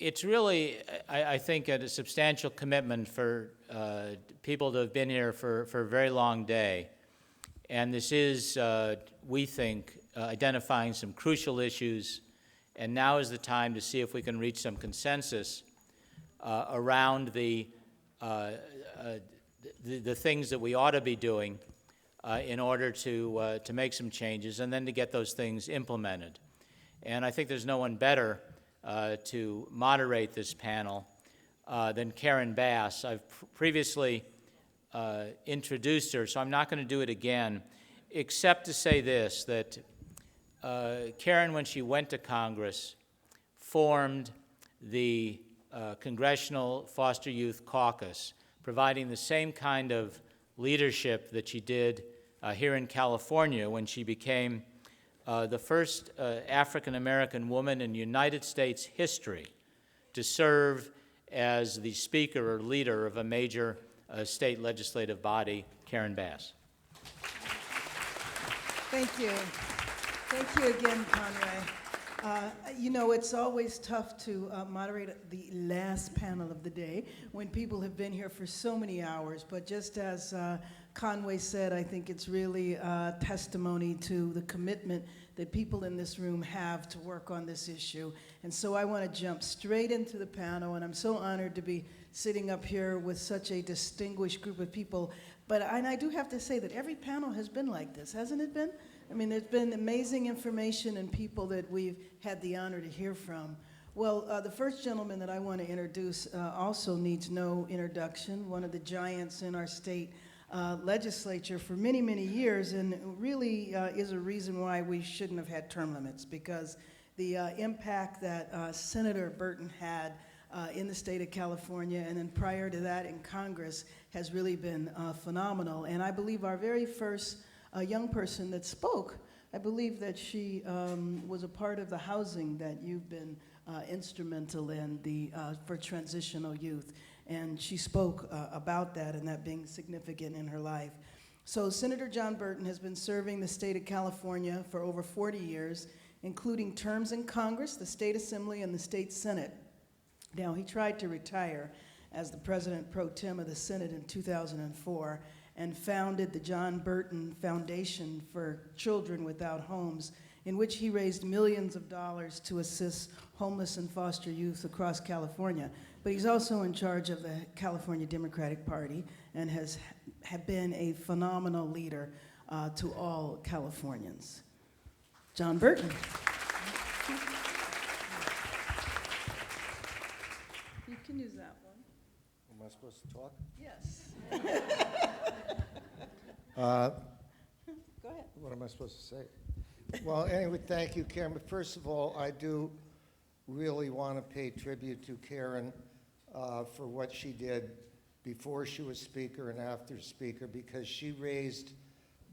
It's really, I think, a substantial commitment for people that have been here for a very long day. And this is, we think, identifying some crucial issues, and now is the time to see if we can reach some consensus around the things that we ought to be doing in order to make some changes, and then to get those things implemented. And I think there's no one better to moderate this panel than Karen Bass. I've previously introduced her, so I'm not going to do it again, except to say this, that Karen, when she went to Congress, formed the Congressional Foster Youth Caucus, providing the same kind of leadership that she did here in California when she became the first African-American woman in United States history to serve as the speaker or leader of a major state legislative body, Karen Bass. Thank you. Thank you again, Conway. You know, it's always tough to moderate the last panel of the day when people have been here for so many hours, but just as Conway said, I think it's really a testimony to the commitment that people in this room have to work on this issue. And so I want to jump straight into the panel, and I'm so honored to be sitting up here with such a distinguished group of people. And I do have to say that every panel has been like this, hasn't it been? I mean, there's been amazing information and people that we've had the honor to hear from. Well, the first gentleman that I want to introduce also needs no introduction, one of the giants in our state legislature for many, many years, and really is a reason why we shouldn't have had term limits, because the impact that Senator Burton had in the state of California, and then prior to that in Congress, has really been phenomenal. And I believe our very first young person that spoke, I believe that she was a part of the housing that you've been instrumental in for transitional youth. And she spoke about that and that being significant in her life. So Senator John Burton has been serving the state of California for over 40 years, including terms in Congress, the State Assembly, and the State Senate. Now, he tried to retire as the President Pro Tem of the Senate in 2004 and founded the John Burton Foundation for Children Without Homes, in which he raised millions of dollars to assist homeless and foster youth across California. But he's also in charge of the California Democratic Party and has been a phenomenal leader to all Californians. John Burton. You can use that one. Am I supposed to talk? Yes. Go ahead. What am I supposed to say? Well, anyway, thank you, Karen. But first of all, I do really want to pay tribute to Karen for what she did before she was Speaker and after Speaker, because she raised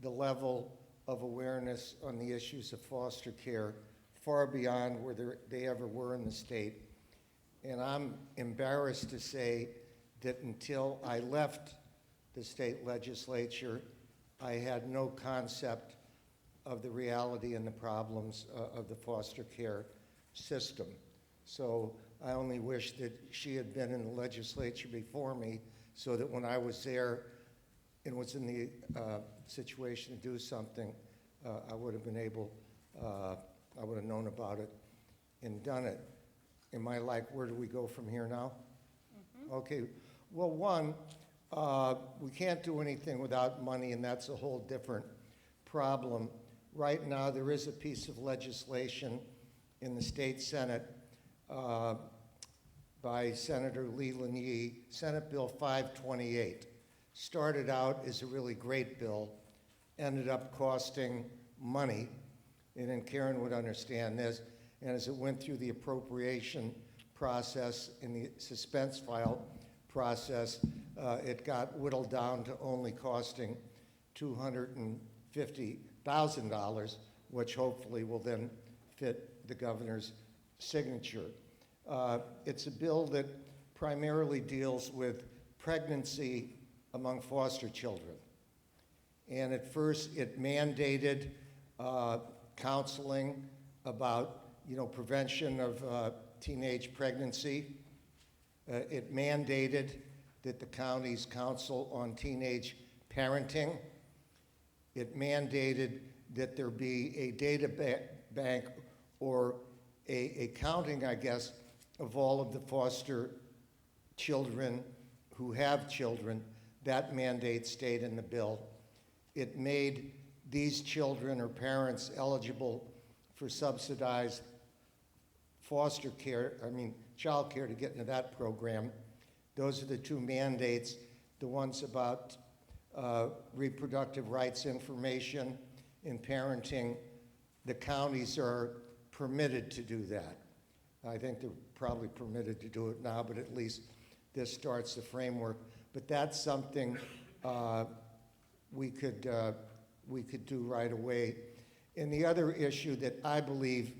the level of awareness on the issues of foster care far beyond where they ever were in the state. And I'm embarrassed to say that until I left the state legislature, I had no concept of the reality and the problems of the foster care system. So I only wish that she had been in the legislature before me, so that when I was there and was in the situation to do something, I would have been able, I would have known about it and done it. Am I like, where do we go from here now? Mm-hmm. Okay, well, one, we can't do anything without money, and that's a whole different problem. Right now, there is a piece of legislation in the state Senate by Senator Leland Yee, Senate Bill 528. Started out as a really great bill, ended up costing money, and then Karen would understand this, and as it went through the appropriation process and the suspense file process, it got whittled down to only costing $250,000, which hopefully will then fit the governor's signature. It's a bill that primarily deals with pregnancy among foster children. And at first it mandated counseling about prevention of teenage pregnancy. It mandated that the county's Council on Teenage Parenting, it mandated that there be a data bank or a counting, I guess, of all of the foster children who have children. That mandate stayed in the bill. It made these children or parents eligible for subsidized foster care, child care to get into that program. Those are the two mandates, the ones about reproductive rights information in parenting. The counties are permitted to do that. I think they're probably permitted to do it now, but at least this starts the framework. But that's something we could do right away. And the other issue that I believe,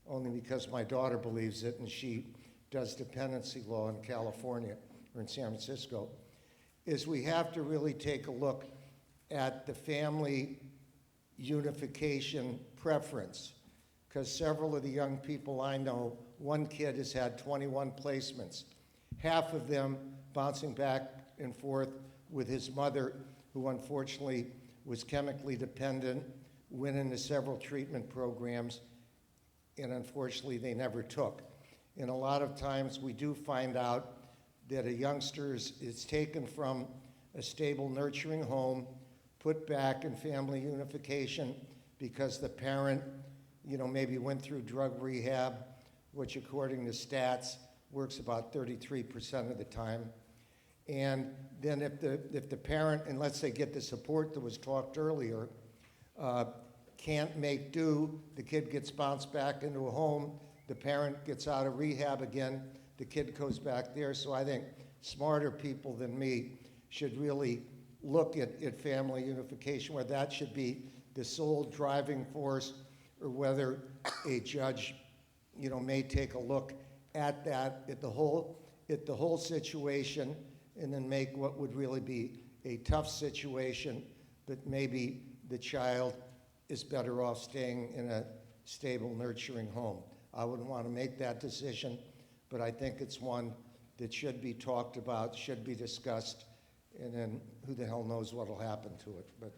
only because my daughter believes it, and she does dependency law in California or in San Francisco, is we have to really take a look at the family unification preference. Because several of the young people I know, one kid has had 21 placements, half of them bouncing back and forth with his mother, who unfortunately was chemically dependent, went into several treatment programs, and unfortunately they never took. And a lot of times we do find out that a youngster is taken from a stable, nurturing home, put back in family unification because the parent, maybe went through drug rehab, which according to stats works about 33% of the time. And then if the parent, and let's say get the support that was talked earlier, can't make do, the kid gets bounced back into a home, the parent gets out of rehab again, the kid goes back there. So I think smarter people than me should really look at family unification, whether that should be the sole driving force or whether a judge, may take a look at that, at the whole situation, and then make what would really be a tough situation, but maybe the child is better off staying in a stable, nurturing home. I wouldn't want to make that decision, but I think it's one that should be talked about, should be discussed, and then who the hell knows what will happen to it. But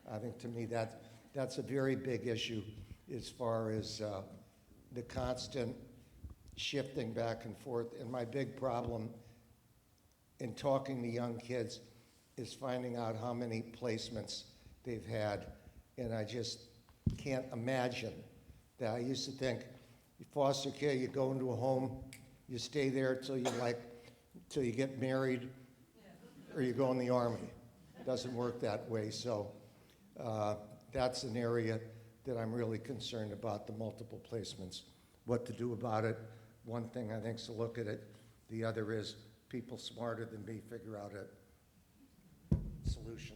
I think to me that's a very big issue as far as the constant shifting back and forth. And my big problem in talking to young kids is finding out how many placements they've had. And I just can't imagine that. I used to think, you foster care, you go into a home, you stay there till you get married, or you go in the Army. It doesn't work that way. So that's an area that I'm really concerned about, the multiple placements. What to do about it? One thing I think is to look at it. The other is people smarter than me figure out a solution.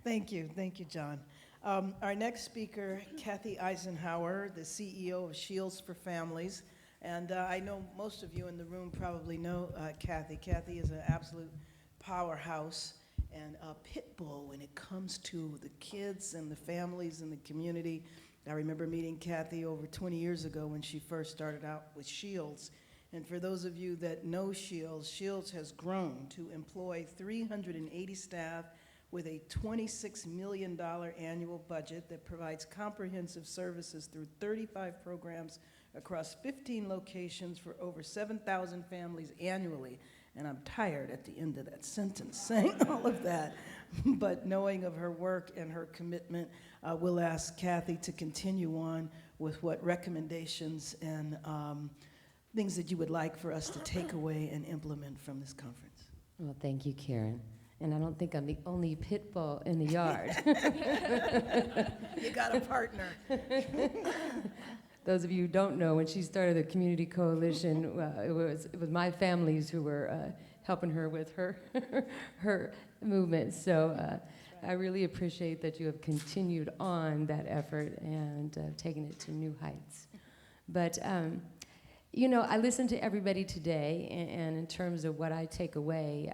Thank you, John. Our next speaker, Kathy Icenhower, the CEO of Shields for Families. And I know most of you in the room probably know Kathy. Kathy is an absolute powerhouse and a pit bull when it comes to the kids and the families and the community. I remember meeting Kathy over 20 years ago when she first started out with Shields. And for those of you that know Shields, Shields has grown to employ 380 staff with a $26 million annual budget that provides comprehensive services through 35 programs across 15 locations for over 7,000 families annually. And I'm tired at the end of that sentence saying all of that. But knowing of her work and her commitment, we'll ask Kathy to continue on with what recommendations and things that you would like for us to take away and implement from this conference. Well, thank you, Karen. And I don't think I'm the only pit bull in the yard. You got a partner. Those of you who don't know, when she started the community coalition, it was my families who were helping her with her movement. So I really appreciate that you have continued on that effort and taken it to new heights. But I listened to everybody today, and in terms of what I take away,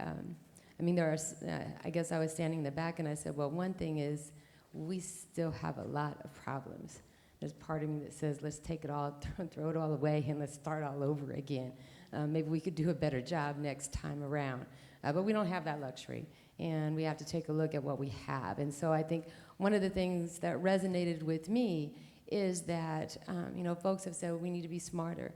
I guess I was standing in the back and I said, well, one thing is we still have a lot of problems. There's part of me that says, let's take it all, throw it all away, and let's start all over again. Maybe we could do a better job next time around. But we don't have that luxury, and we have to take a look at what we have. And so I think one of the things that resonated with me is that, folks have said we need to be smarter.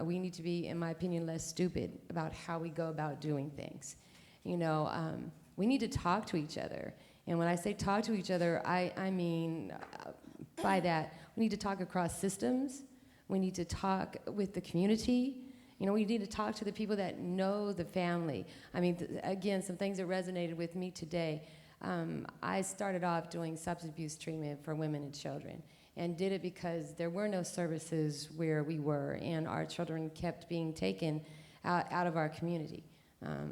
We need to be, in my opinion, less stupid about how we go about doing things. We need to talk to each other. And when I say talk to each other, I mean by that, we need to talk across systems. We need to talk with the community. We need to talk to the people that know the family. I mean, again, some things that resonated with me today. I started off doing substance abuse treatment for women and children, and did it because there were no services where we were, and our children kept being taken out of our community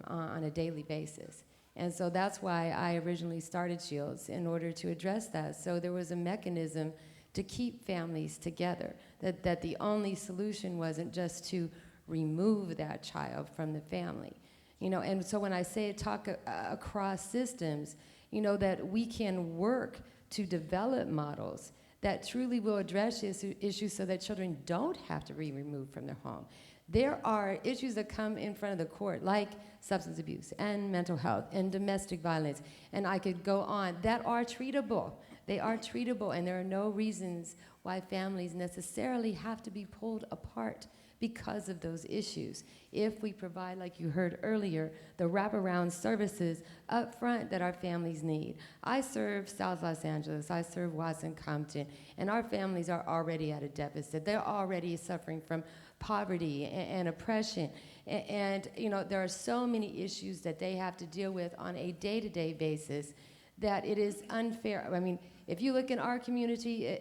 on a daily basis. And so that's why I originally started Shields, in order to address that. So there was a mechanism to keep families together, that the only solution wasn't just to remove that child from the family. And so when I say talk across systems, that we can work to develop models that truly will address this issue so that children don't have to be removed from their home. There are issues that come in front of the court, like substance abuse and mental health and domestic violence, and I could go on, that are treatable. They are treatable, and there are no reasons why families necessarily have to be pulled apart because of those issues. If we provide, like you heard earlier, the wraparound services up front that our families need. I serve South Los Angeles, I serve Watson Compton, and our families are already at a deficit. They're already suffering from poverty and oppression. And there are so many issues that they have to deal with on a day-to-day basis that it is unfair. I mean, if you look in our community,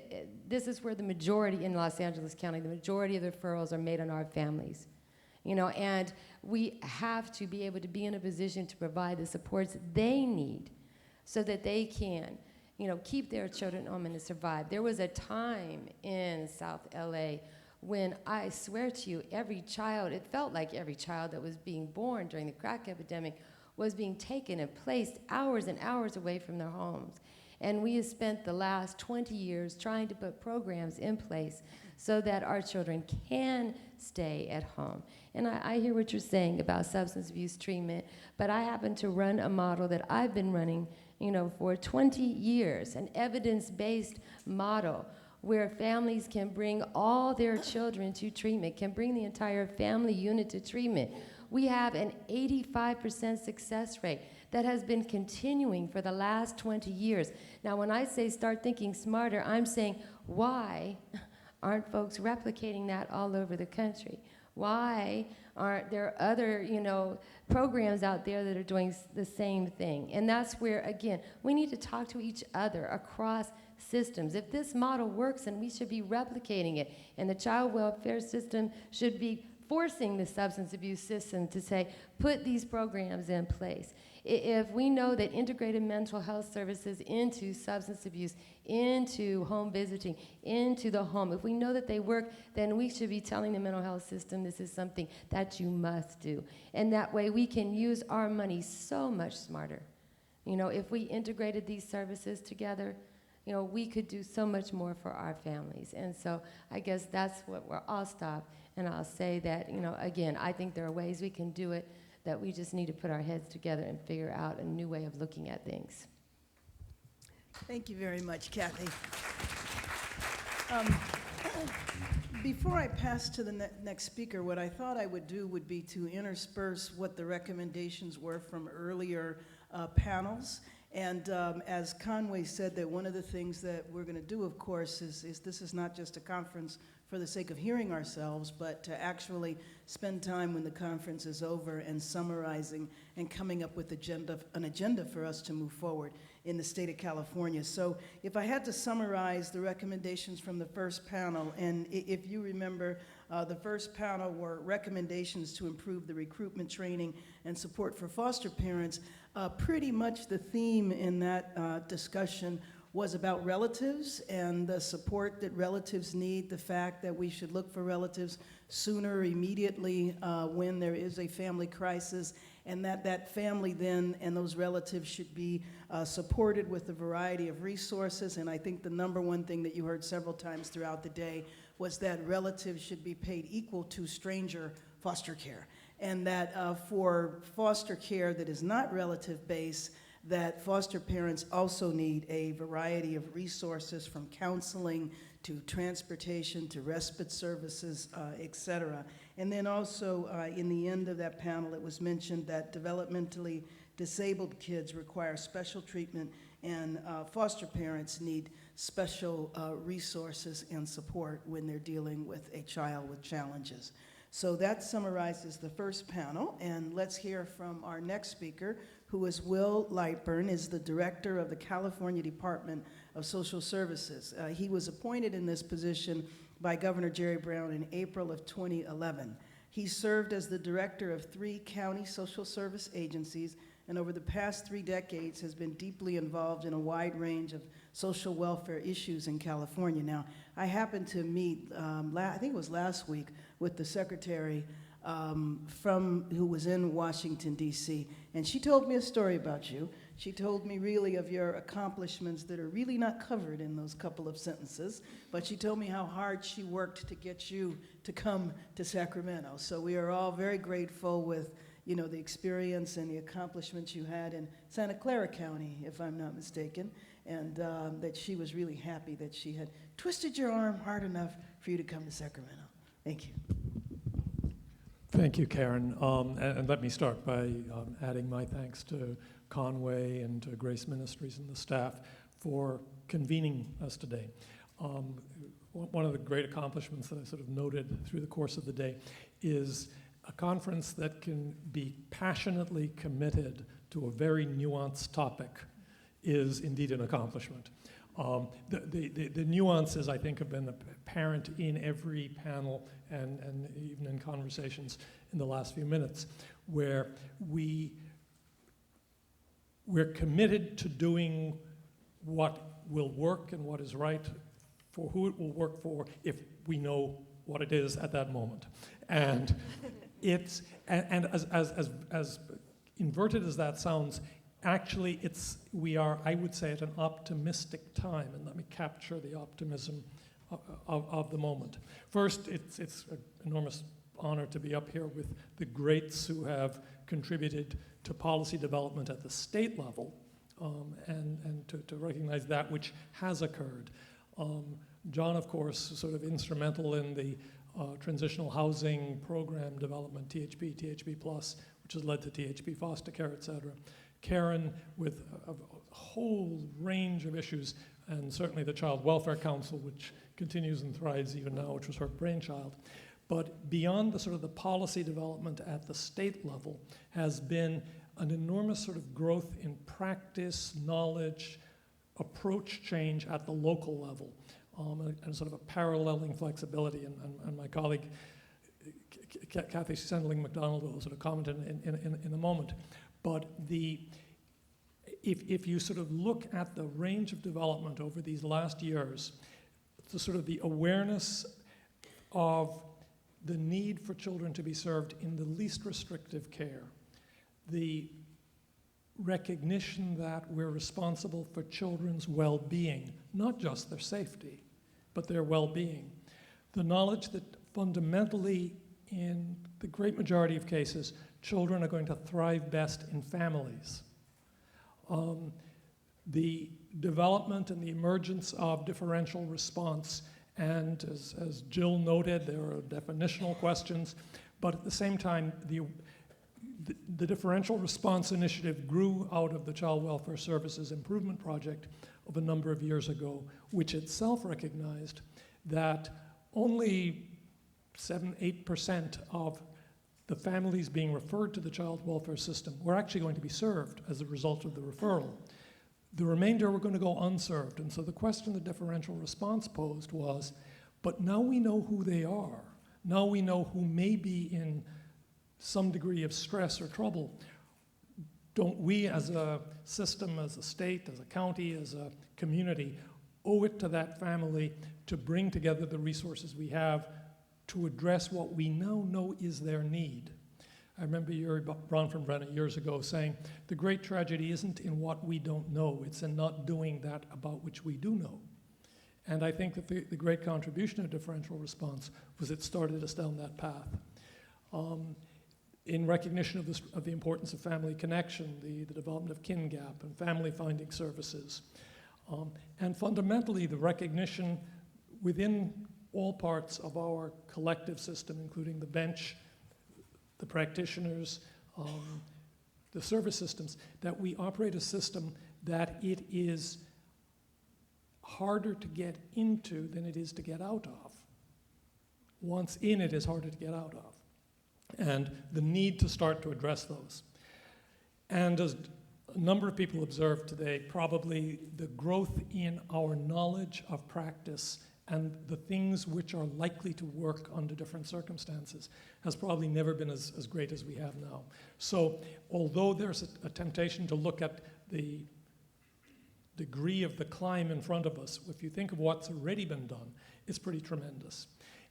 this is where the majority in Los Angeles County, the majority of the referrals are made on our families. And we have to be able to be in a position to provide the supports they need so that they can, keep their children home and to survive. There was a time in South LA when, I swear to you, every child, it felt like every child that was being born during the crack epidemic was being taken and placed hours and hours away from their homes. And we have spent the last 20 years trying to put programs in place so that our children can stay at home. And I hear what you're saying about substance abuse treatment, but I happen to run a model that I've been running, for 20 years, an evidence-based model where families can bring all their children to treatment, can bring the entire family unit to treatment. We have an 85% success rate that has been continuing for the last 20 years. Now, when I say start thinking smarter, I'm saying, why aren't folks replicating that all over the country? Why aren't there other, programs out there that are doing the same thing? And that's where, again, we need to talk to each other across systems. If this model works, then we should be replicating it. And the child welfare system should be forcing the substance abuse system to say, put these programs in place. If we know that integrated mental health services into substance abuse, into home visiting, into the home, if we know that they work, then we should be telling the mental health system this is something that you must do. And that way we can use our money so much smarter. If we integrated these services together, we could do so much more for our families. And so I guess that's where I'll stop. And I'll say that, again, I think there are ways we can do it, that we just need to put our heads together and figure out a new way of looking at things. Thank you very much, Kathy. Before I pass to the next speaker, what I thought I would do would be to intersperse what the recommendations were from earlier panels. And as Conway said, that one of the things that we're going to do, of course, is this is not just a conference for the sake of hearing ourselves, but to actually spend time when the conference is over and summarizing and coming up with an agenda for us to move forward in the state of California. So if I had to summarize the recommendations from the first panel, and if you remember, the first panel were recommendations to improve the recruitment, training, and support for foster parents. Pretty much the theme in that discussion was about relatives and the support that relatives need, the fact that we should look for relatives sooner, immediately, when there is a family crisis, and that family then and those relatives should be supported with a variety of resources. And I think the number one thing that you heard several times throughout the day was that relatives should be paid equal to stranger foster care. And that for foster care that is not relative-based, that foster parents also need a variety of resources, from counseling to transportation to respite services, et cetera. And then also in the end of that panel, it was mentioned that developmentally disabled kids require special treatment, and foster parents need special resources and support when they're dealing with a child with challenges. So that summarizes the first panel, and let's hear from our next speaker, who is Will Lightbourne, is the director of the California Department of Social Services. He was appointed in this position by Governor Jerry Brown in April of 2011. He served as the director of 3 county social service agencies, and over the past 3 decades has been deeply involved in a wide range of social welfare issues in California. Now, I happened to meet, I think it was last week, with the secretary who was in Washington, D.C., and she told me a story about you. She told me really of your accomplishments that are really not covered in those couple of sentences, but she told me how hard she worked to get you to come to Sacramento. So we are all very grateful with, you know, the experience and the accomplishments you had in Santa Clara County, if I'm not mistaken, and that she was really happy that she had twisted your arm hard enough for you to come to Sacramento. Thank you. Thank you, Karen. And let me start by adding my thanks to Conway and to Grace Ministries and the staff for convening us today. One of the great accomplishments that I sort of noted through the course of the day is a conference that can be passionately committed to a very nuanced topic is indeed an accomplishment. The nuances, I think, have been apparent in every panel and even in conversations in the last few minutes, where we're committed to doing what will work and what is right for who it will work for if we know what it is at that moment. And it's, and as inverted as that sounds, actually, we are, I would say, at an optimistic time, and let me capture the optimism of the moment. First, it's an enormous honor to be up here with the greats who have contributed to policy development at the state level, and to recognize that which has occurred. John, of course, sort of instrumental in the transitional housing program development, THP Plus, which has led to THP foster care, et cetera. Karen, with a whole range of issues, and certainly the Child Welfare Council, which continues and thrives even now, which was her brainchild. But beyond the sort of the policy development at the state level has been an enormous sort of growth in practice, knowledge, approach change at the local level, and sort of a paralleling flexibility. And my colleague, Kathy Senderling-McDonald, will sort of comment in a moment. But if you sort of look at the range of development over these last years, the sort of the awareness of the need for children to be served in the least restrictive care, the recognition that we're responsible for children's well-being, not just their safety, but their well-being, the knowledge that fundamentally, in the great majority of cases, children are going to thrive best in families. The development and the emergence of differential response, and as Jill noted, there are definitional questions, but at the same time, the differential response initiative grew out of the Child Welfare Services Improvement Project of a number of years ago, which itself recognized that only 7-8% of the families being referred to the child welfare system were actually going to be served as a result of the referral. The remainder were going to go unserved. And so the question the differential response posed was, but now we know who they are. Now we know who may be in some degree of stress or trouble. don't we as a system, as a state, as a county, as a community, owe it to that family to bring together the resources we have to address what we now know is their need? I remember Yuri Bronfenbrenner years ago saying, the great tragedy isn't in what we don't know, it's in not doing that about which we do know. And I think that the great contribution of differential response was it started us down that path. In recognition of the importance of family connection, the development of kin gap and family finding services, and fundamentally the recognition within all parts of our collective system, including the bench, the practitioners, the service systems, that we operate a system that it is harder to get into than it is to get out of. Once in, it is harder to get out of. And the need to start to address those. And as a number of people observed today, probably the growth in our knowledge of practice and the things which are likely to work under different circumstances has probably never been as great as we have now. So although there's a temptation to look at the degree of the climb in front of us, if you think of what's already been done, it's pretty tremendous.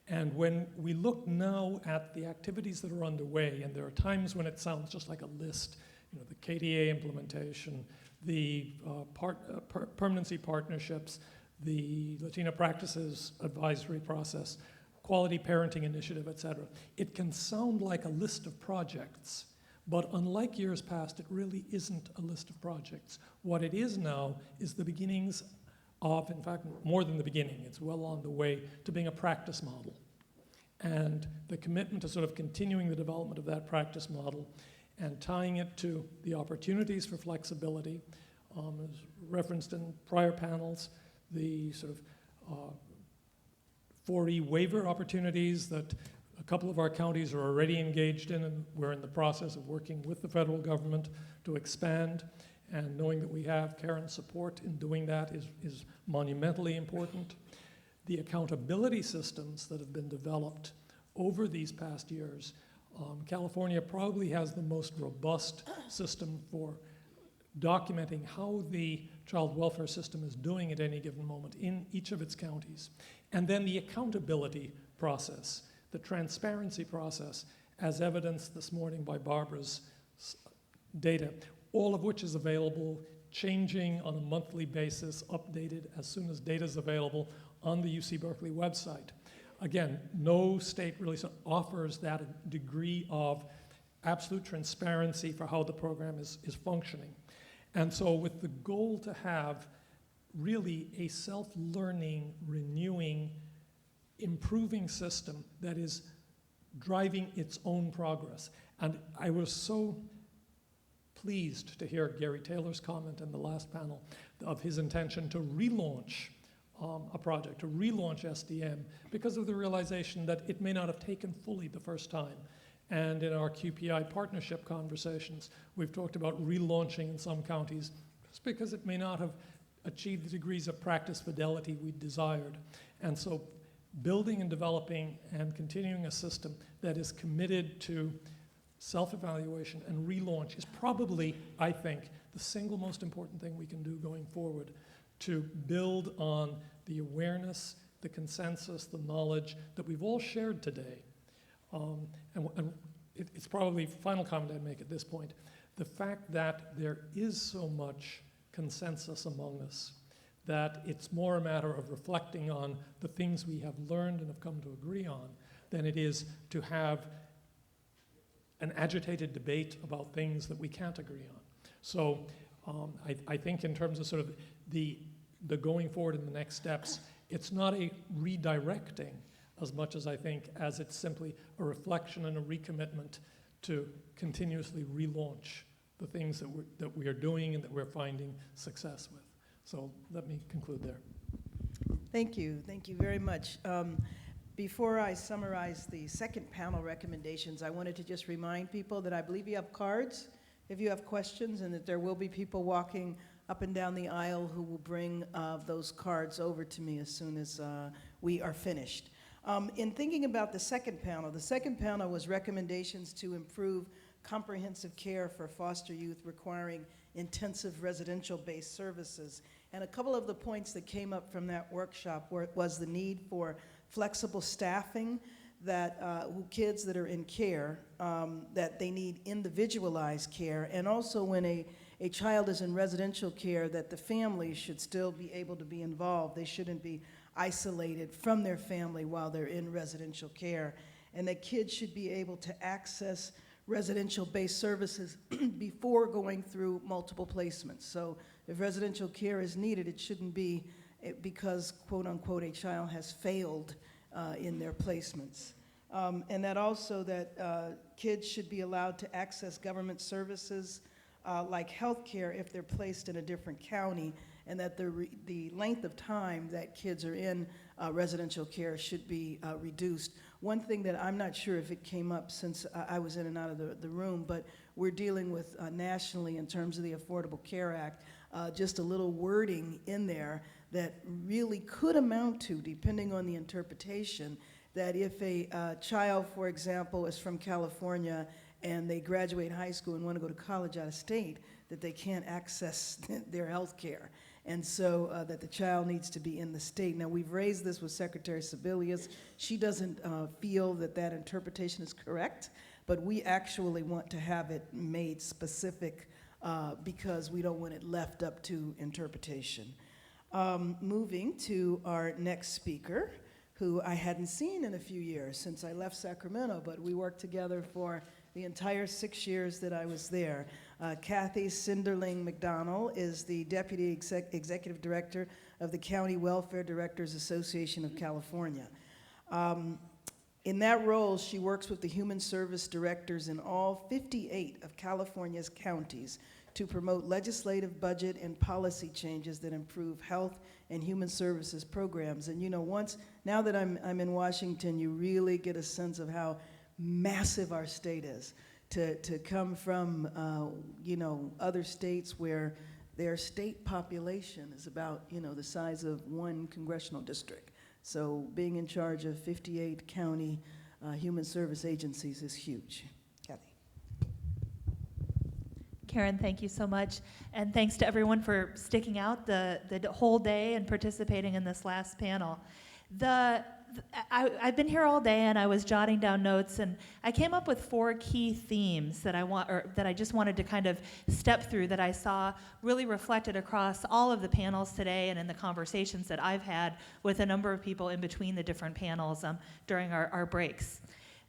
And when we look now at the activities that are underway, and there are times when it sounds just like a list, the KDA implementation, the permanency partnerships, the Latino Practices Advisory Process, Quality Parenting Initiative, et cetera. It can sound like a list of projects, but unlike years past, it really isn't a list of projects. What it is now is the beginnings of, in fact, more than the beginning, it's well on the way to being a practice model. And the commitment to sort of continuing the development of that practice model and tying it to the opportunities for flexibility, as referenced in prior panels, the sort of 4E waiver opportunities that a couple of our counties are already engaged in, and we're in the process of working with the federal government to expand. And knowing that we have Karen's support in doing that is monumentally important. The accountability systems that have been developed over these past years, California probably has the most robust system for documenting how the child welfare system is doing at any given moment in each of its counties. And then the accountability process, the transparency process, as evidenced this morning by Barbara's data, all of which is available, changing on a monthly basis, updated as soon as data is available on the UC Berkeley website. Again, no state really offers that degree of absolute transparency for how the program is functioning. And so with the goal to have really a self-learning, renewing, improving system that is driving its own progress. And I was so pleased to hear Gary Taylor's comment in the last panel of his intention to relaunch a project, to relaunch SDM, because of the realization that it may not have taken fully the first time. And in our QPI partnership conversations, we've talked about relaunching in some counties just because it may not have achieved the degrees of practice fidelity we desired. And so building and developing and continuing a system that is committed to self-evaluation and relaunch is probably, I think, the single most important thing we can do going forward to build on the awareness, the consensus, the knowledge that we've all shared today. It's probably final comment I'd make at this point. The fact that there is so much consensus among us, that it's more a matter of reflecting on the things we have learned and have come to agree on than it is to have an agitated debate about things that we can't agree on. So I think in terms of sort of the going forward in the next steps, it's not a redirecting as much as I think as it's simply a reflection and a recommitment to continuously relaunch the things that we are doing and that we're finding success with. So let me conclude there. Thank you very much. Before I summarize the second panel recommendations, I wanted to just remind people that I believe you have cards if you have questions, and that there will be people walking up and down the aisle who will bring those cards over to me as soon as we are finished. In thinking about the second panel was recommendations to improve comprehensive care for foster youth requiring intensive residential-based services. And a couple of the points that came up from that workshop was the need for flexible staffing, that kids that are in care, that they need individualized care, and also when a child is in residential care, that the family should still be able to be involved. They shouldn't be isolated from their family while they're in residential care, and that kids should be able to access residential-based services before going through multiple placements. So if residential care is needed, it shouldn't be because, quote unquote, a child has failed in their placements. And that also that kids should be allowed to access government services like health care if they're placed in a different county, and that the length of time that kids are in residential care should be reduced. One thing that I'm not sure if it came up since I was in and out of the room, but we're dealing with nationally in terms of the Affordable Care Act, just a little wording in there that really could amount to, depending on the interpretation, that if a child, for example, is from California and they graduate high school and want to go to college out of state, that they can't access their health care. And so that the child needs to be in the state. Now, we've raised this with Secretary Sebelius. She doesn't feel that that interpretation is correct, but we actually want to have it made specific because we don't want it left up to interpretation. Moving to our next speaker, who I hadn't seen in a few years since I left Sacramento, but we worked together for the entire 6 years that I was there. Kathy Senderling-McDonald is the Deputy Executive Director of the County Welfare Directors Association of California. In that role, she works with the human service directors in all 58 of California's counties to promote legislative, budget, and policy changes that improve health and human services programs. And you know, now that I'm in Washington, you really get a sense of how massive our state is. To come from, other states where their state population is about, the size of one congressional district. So being in charge of 58 county human service agencies is huge. Kathy. Karen, thank you so much. And thanks to everyone for sticking out the whole day and participating in this last panel. I've been here all day and I was jotting down notes, and I came up with 4 key themes that I just wanted to kind of step through that I saw really reflected across all of the panels today and in the conversations that I've had with a number of people in between the different panels during our breaks.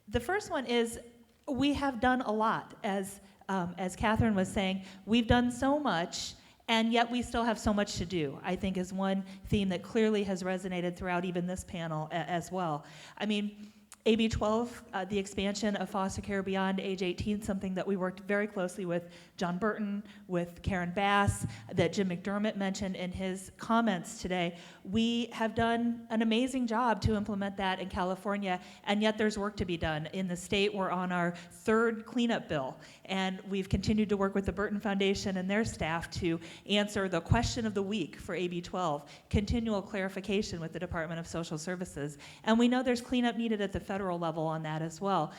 The first one is we have done a lot. As Kathryn was saying, we've done so much, and yet we still have so much to do, I think, is one theme that clearly has resonated throughout even this panel as well. I mean, AB 12, the expansion of foster care beyond age 18, something that we worked very closely with John Burton, with Karen Bass, that Jim McDermott mentioned in his comments today. We have done an amazing job to implement that in California, and yet there's work to be done. In the state, we're on our 3rd cleanup bill, and we've continued to work with the Burton Foundation and their staff to answer the question of the week for AB 12, continual clarification with the Department of Social Services. And we know there's cleanup needed at the federal level on that as well,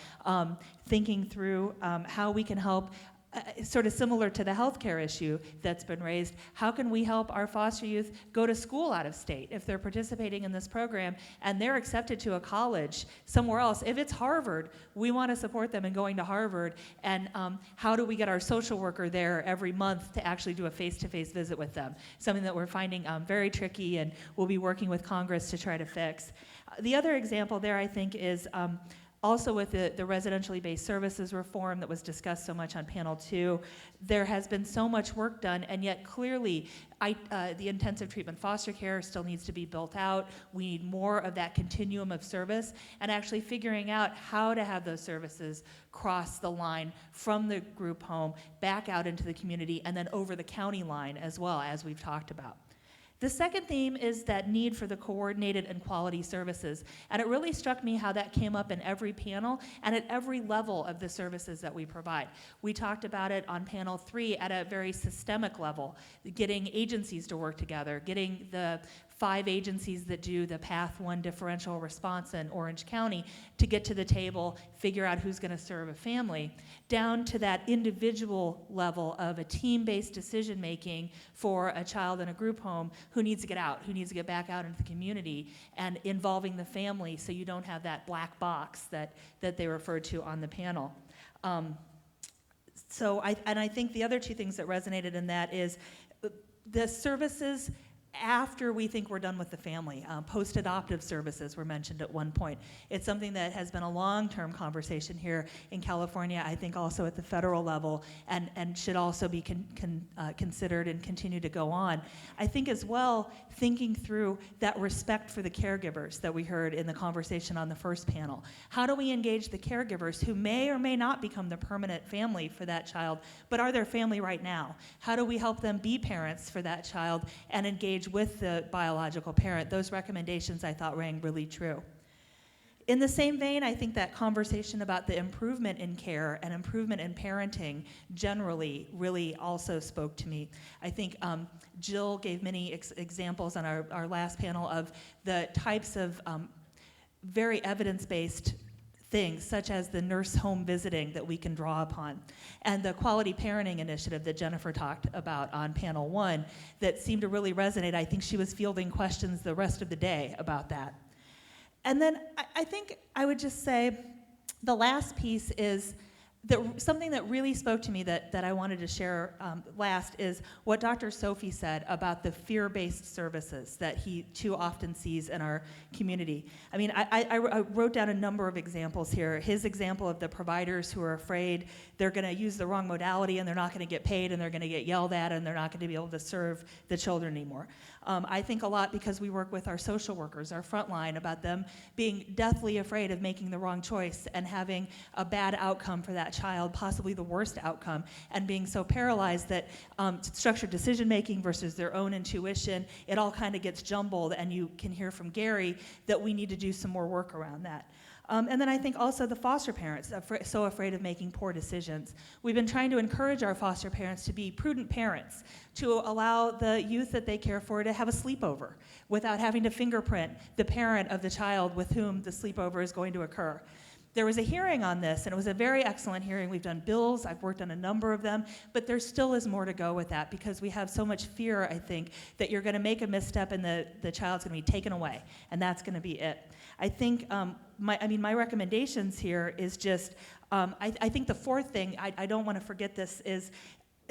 thinking through how we can help. Sort of similar to the healthcare issue that's been raised, how can we help our foster youth go to school out of state if they're participating in this program and they're accepted to a college somewhere else? If it's Harvard, we want to support them in going to Harvard, and how do we get our social worker there every month to actually do a face-to-face visit with them? Something that we're finding very tricky, and we'll be working with Congress to try to fix. The other example there, I think, is also with the residentially based services reform that was discussed so much on panel 2, there has been so much work done, and yet clearly the intensive treatment foster care still needs to be built out. We need more of that continuum of service, and actually figuring out how to have those services cross the line from the group home back out into the community and then over the county line as well, as we've talked about. The second theme is that need for the coordinated and quality services. And it really struck me how that came up in every panel and at every level of the services that we provide. We talked about it on panel 3 at a very systemic level, getting agencies to work together, getting the 5 agencies that do the Path 1 differential response in Orange County to get to the table, figure out who's going to serve a family, down to that individual level of a team-based decision-making for a child in a group home who needs to get out, who needs to get back out into the community, and involving the family so you don't have that black box that they referred to on the panel. I think the other 2 things that resonated in that is the services after we think we're done with the family. Post-adoptive services were mentioned at one point. It's something that has been a long-term conversation here in California, I think also at the federal level, and should also be considered and continue to go on. I think as well, thinking through that respect for the caregivers that we heard in the conversation on the first panel. How do we engage the caregivers who may or may not become the permanent family for that child, but are their family right now? How do we help them be parents for that child and engage with the biological parent? Those recommendations I thought rang really true. In the same vein, I think that conversation about the improvement in care and improvement in parenting generally really also spoke to me. I think Jill gave many examples on our last panel of the types of very evidence-based things, such as the nurse home visiting that we can draw upon, and the quality parenting initiative that Jennifer talked about on panel 1 that seemed to really resonate. I think she was fielding questions the rest of the day about that. And then I think I would just say the last piece is something that really spoke to me that I wanted to share last is what Dr. Sophie said about the fear-based services that he too often sees in our community. I mean, I wrote down a number of examples here. His example of the providers who are afraid they're going to use the wrong modality and they're not going to get paid and they're going to get yelled at and they're not going to be able to serve the children anymore. I think a lot because we work with our social workers, our frontline, about them being deathly afraid of making the wrong choice and having a bad outcome for that child, possibly the worst outcome, and being so paralyzed that structured decision-making versus their own intuition, it all kind of gets jumbled, and you can hear from Gary that we need to do some more work around that. And then I think also the foster parents, so afraid of making poor decisions. We've been trying to encourage our foster parents to be prudent parents, to allow the youth that they care for to have a sleepover without having to fingerprint the parent of the child with whom the sleepover is going to occur. There was a hearing on this, and it was a very excellent hearing. We've done bills, I've worked on a number of them, but there still is more to go with that because we have so much fear, I think, that you're going to make a misstep and the child's going to be taken away, and that's going to be it. I think, my recommendations here is just, I think the fourth thing, I don't want to forget this, is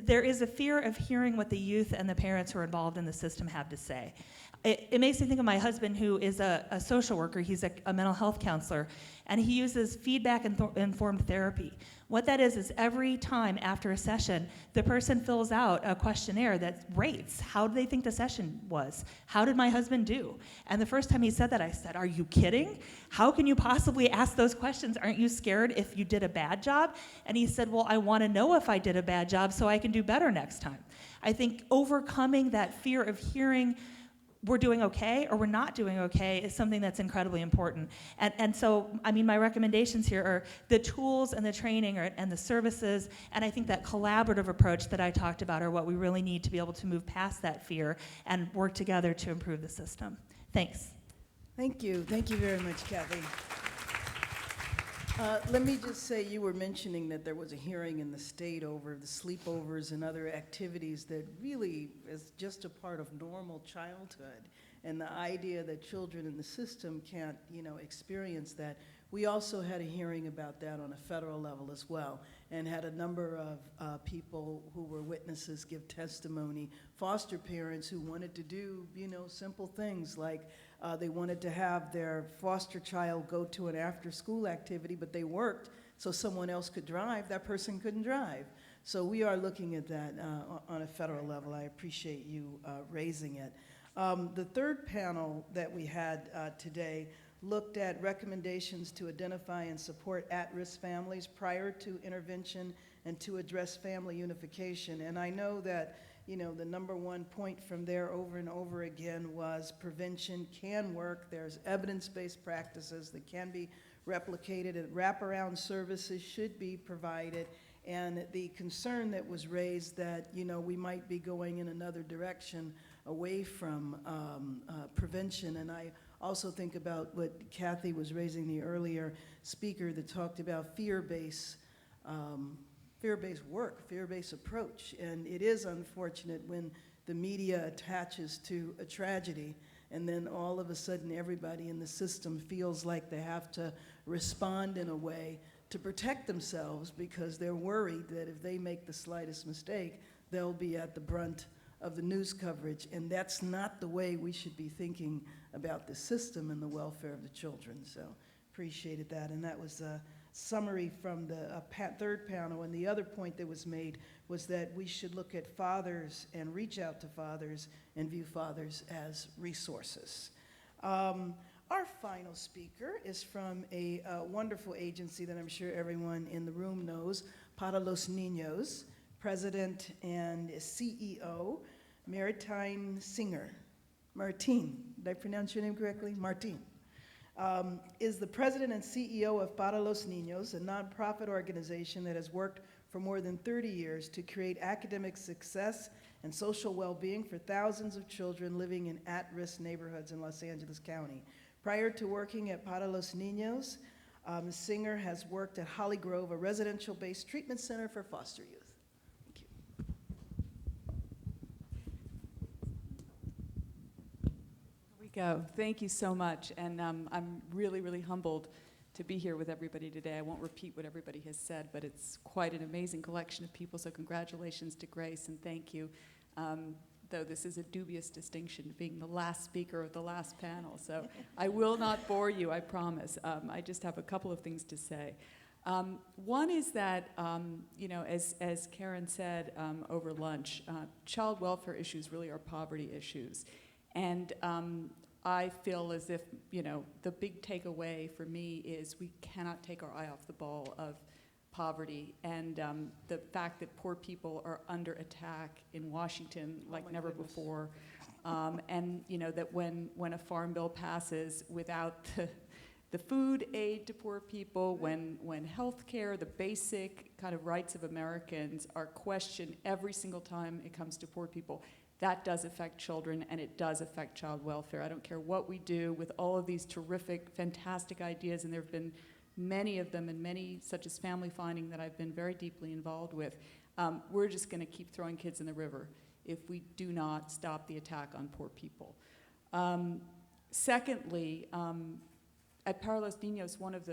there is a fear of hearing what the youth and the parents who are involved in the system have to say. It makes me think of my husband, who is a social worker. He's a mental health counselor, and he uses feedback-informed therapy. What that is every time after a session, the person fills out a questionnaire that rates how do they think the session was. How did my husband do? And the first time he said that, I said, "Are you kidding? How can you possibly ask those questions? Aren't you scared if you did a bad job?" And he said, "Well, I want to know if I did a bad job so I can do better next time." I think overcoming that fear of hearing we're doing okay or we're not doing okay is something that's incredibly important. And so, my recommendations here are the tools and the training and the services, and I think that collaborative approach that I talked about are what we really need to be able to move past that fear and work together to improve the system. Thanks. Thank you. Thank you very much, Kathy. Let me just say, you were mentioning that there was a hearing in the state over the sleepovers and other activities that really is just a part of normal childhood, and the idea that children in the system can't, experience that. We also had a hearing about that on a federal level as well, and had a number of people who were witnesses give testimony, foster parents who wanted to do, simple things like they wanted to have their foster child go to an after-school activity, but they worked so someone else could drive. That person couldn't drive. So we are looking at that on a federal level. I appreciate you raising it. The third panel that we had today looked at recommendations to identify and support at-risk families prior to intervention and to address family unification. And I know that the number one point from there over and over again was prevention can work. There's evidence-based practices that can be replicated, and wraparound services should be provided. And the concern that was raised that, we might be going in another direction away from prevention. And I also think about what Cathy was raising, the earlier speaker that talked about fear-based work, fear-based approach. And it is unfortunate when the media attaches to a tragedy and then all of a sudden everybody in the system feels like they have to respond in a way to protect themselves because they're worried that if they make the slightest mistake, they'll be at the brunt of the news coverage. And that's not the way we should be thinking about the system and the welfare of the children. So appreciated that. And that was a summary from the third panel. And the other point that was made was that we should look at fathers and reach out to fathers and view fathers as resources. Our final speaker is from a wonderful agency that I'm sure everyone in the room knows, Para los Niños, President and CEO, Martine Singer. Martine, did I pronounce your name correctly? Martine. Is the president and CEO of Para los Niños, a nonprofit organization that has worked for more than 30 years to create academic success and social well-being for thousands of children living in at-risk neighborhoods in Los Angeles County. Prior to working at Para los Niños, Singer has worked at Holly Grove, a residential-based treatment center for foster youth. Thank you. Here we go. Thank you so much. And I'm really, really humbled to be here with everybody today. I won't repeat what everybody has said, but it's quite an amazing collection of people, so congratulations to Grace and thank you. Though this is a dubious distinction, being the last speaker of the last panel, so I will not bore you, I promise. I just have a couple of things to say. One is that, you know, as Karen said over lunch, child welfare issues really are poverty issues. And I feel as if, you know, the big takeaway for me is we cannot take our eye off the ball of poverty and the fact that poor people are under attack in Washington like never before. And, you know, that when a farm bill passes without the food aid to poor people, when health care, the basic kind of rights of Americans are questioned every single time it comes to poor people, that does affect children and it does affect child welfare. I don't care what we do with all of these terrific, fantastic ideas, and there have been many of them and many, such as family finding, that I've been very deeply involved with. We're just gonna keep throwing kids in the river if we do not stop the attack on poor people. Secondly, at Para los Niños, one of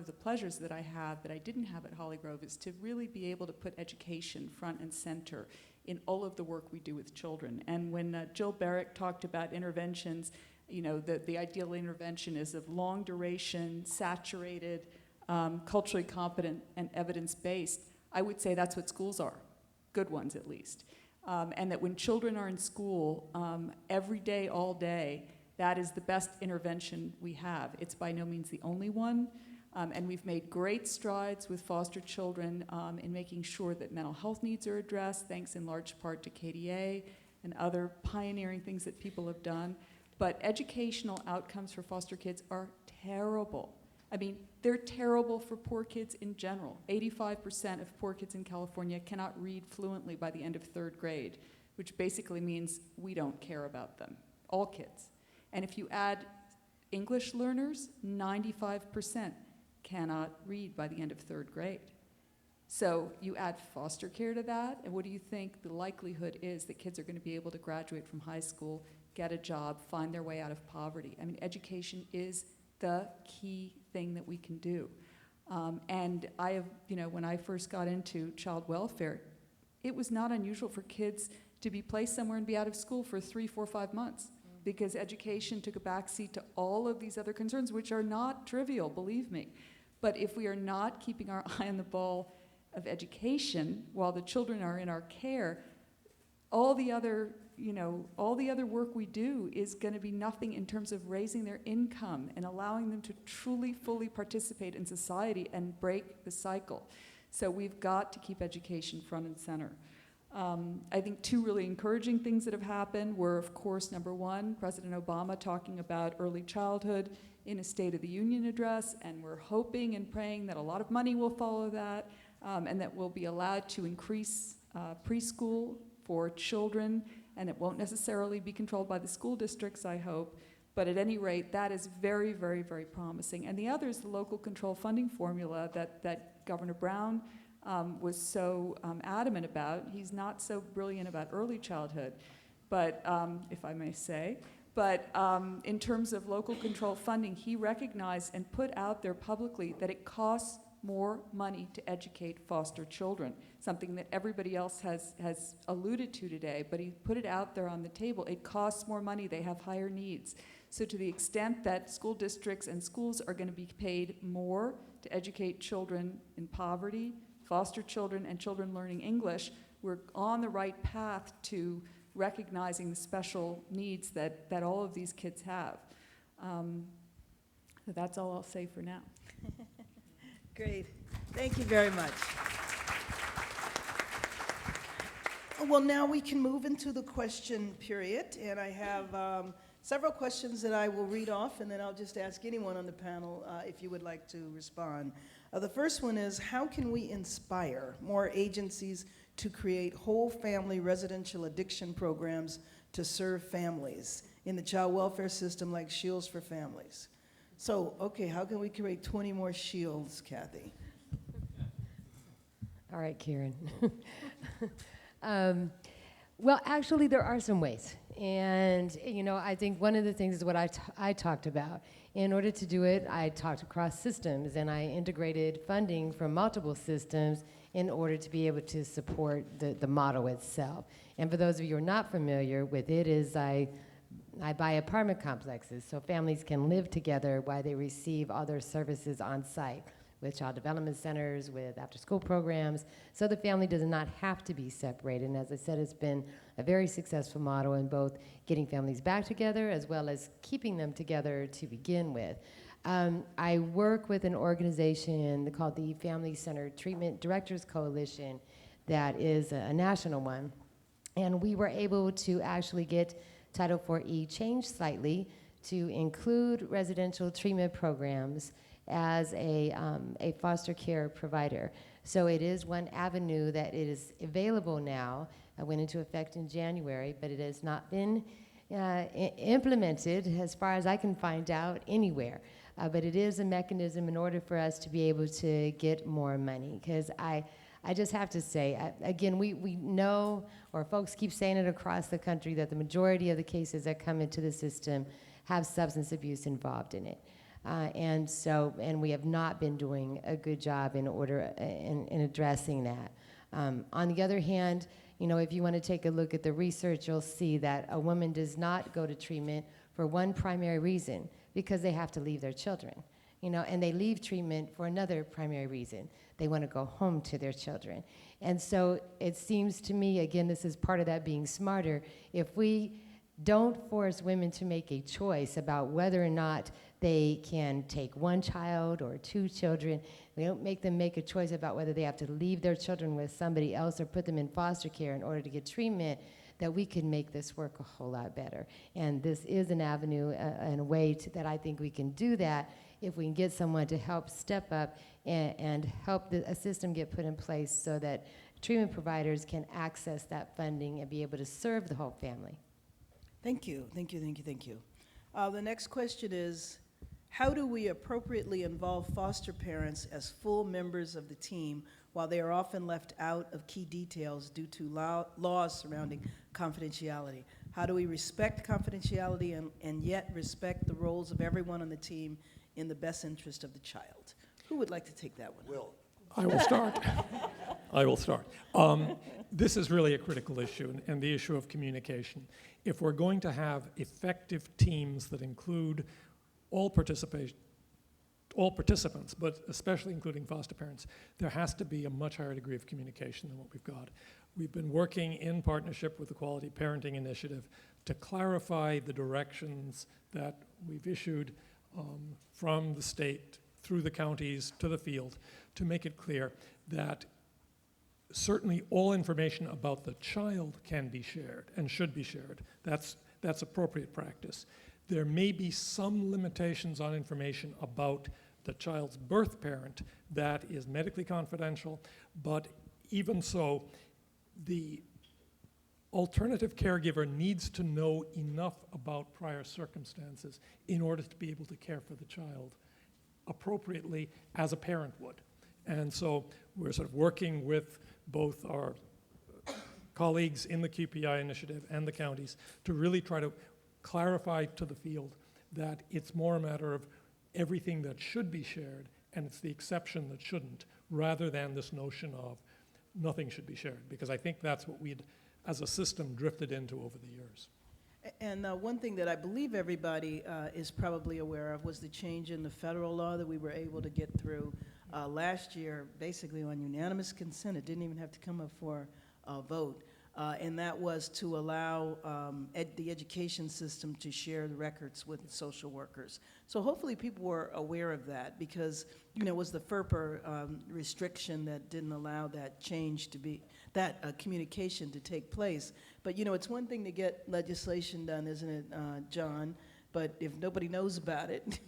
the pleasures that I have that I didn't have at Holly Grove is to really be able to put education front and center in all of the work we do with children. And when Jill Barrett talked about interventions, you know, the ideal intervention is of long duration, saturated, culturally competent, and evidence-based. I would say that's what schools are, good ones at least. And that when children are in school every day, all day, that is the best intervention we have. It's by no means the only one. And we've made great strides with foster children in making sure that mental health needs are addressed, thanks in large part to KDA and other pioneering things that people have done. But educational outcomes for foster kids are terrible. I mean, they're terrible for poor kids in general. 85% of poor kids in California cannot read fluently by the end of 3rd grade, which basically means we don't care about them, all kids. And if you add English learners, 95% cannot read by the end of 3rd grade. So you add foster care to that, and what do you think the likelihood is that kids are going to be able to graduate from high school, get a job, find their way out of poverty? I mean, education is the key thing that we can do. And I have, you know, when I first got into child welfare, it was not unusual for kids to be placed somewhere and be out of school for 3, 4, 5 months because education took a backseat to all of these other concerns, which are not trivial, believe me. But if we are not keeping our eye on the ball of education while the children are in our care, all the other work we do is going to be nothing in terms of raising their income and allowing them to truly, fully participate in society and break the cycle. So we've got to keep education front and center. I think 2 really encouraging things that have happened were, of course, number 1, President Obama talking about early childhood in a State of the Union address, and we're hoping and praying that a lot of money will follow that, and that we'll be allowed to increase preschool for children and it won't necessarily be controlled by the school districts, I hope. But at any rate, that is very, very, very promising. And the other is the local control funding formula that Governor Brown was so adamant about. He's not so brilliant about early childhood, but if I may say. But in terms of local control funding, he recognized and put out there publicly that it costs more money to educate foster children, something that everybody else has alluded to today, but he put it out there on the table. It costs more money, they have higher needs. So to the extent that school districts and schools are going to be paid more to educate children in poverty, foster children, and children learning English, we're on the right path to recognizing the special needs that all of these kids have. So that's all I'll say for now. Great. Thank you very much. Well, now we can move into the question period, and I have several questions that I will read off, and then I'll just ask anyone on the panel if you would like to respond. The first one is, how can we inspire more agencies to create whole family residential addiction programs to serve families in the child welfare system like Shields for Families? So, okay, how can we create 20 more Shields, Kathy? All right, Karen. Well, actually, there are some ways. And, you know, I think one of the things is what I talked about. In order to do it, I talked across systems, and I integrated funding from multiple systems in order to be able to support the model itself. And for those of you who are not familiar with it, is I buy apartment complexes so families can live together while they receive all their services on site, with child development centers, with after-school programs, so the family does not have to be separated. And as I said, it's been a very successful model in both getting families back together as well as keeping them together to begin with. I work with an organization called the Family Centered Treatment Directors Coalition that is a national one. And we were able to actually get Title IV-E changed slightly to include residential treatment programs as a foster care provider. So it is one avenue that is available now. It went into effect in January, but it has not been implemented, as far as I can find out, anywhere. But it is a mechanism in order for us to be able to get more money. Because I just have to say, again, we know, or folks keep saying it across the country, that the majority of the cases that come into the system have substance abuse involved in it. And we have not been doing a good job in addressing that. On the other hand, you know, if you want to take a look at the research, you'll see that a woman does not go to treatment for one primary reason, because they have to leave their children, you know, and they leave treatment for another primary reason. They want to go home to their children. And so it seems to me, again, this is part of that being smarter, if we don't force women to make a choice about whether or not they can take one child or two children. We don't make them make a choice about whether they have to leave their children with somebody else or put them in foster care in order to get treatment, that we can make this work a whole lot better. And this is an avenue and a way that I think we can do that if we can get someone to help step up and help a system get put in place so that treatment providers can access that funding and be able to serve the whole family. Thank you, thank you, thank you, thank you. The next question is, how do we appropriately involve foster parents as full members of the team while they are often left out of key details due to laws surrounding confidentiality? How do we respect confidentiality and yet respect the roles of everyone on the team in the best interest of the child? Who would like to take that one? Will. I will start. I will start. This is really a critical issue, and the issue of communication. If we're going to have effective teams that include all participants, but especially including foster parents, there has to be a much higher degree of communication than what we've got. We've been working in partnership with the Quality Parenting Initiative to clarify the directions that we've issued from the state through the counties to the field, to make it clear that certainly all information about the child can be shared and should be shared. That's appropriate practice. There may be some limitations on information about the child's birth parent that is medically confidential, but even so, the alternative caregiver needs to know enough about prior circumstances in order to be able to care for the child appropriately as a parent would. And so we're sort of working with both our colleagues in the QPI initiative and the counties to really try to clarify to the field that it's more a matter of everything that should be shared and it's the exception that shouldn't, rather than this notion of nothing should be shared, because I think that's what we'd, as a system, drifted into over the years. And one thing that I believe everybody is probably aware of was the change in the federal law that we were able to get through last year, basically on unanimous consent. It didn't even have to come up for a vote. And that was to allow the education system to share the records with social workers. So hopefully people were aware of that, because, you know, it was the FERPA restriction that didn't allow that change to be, that communication to take place. But, you know, it's one thing to get legislation done, isn't it, John? But if nobody knows about it,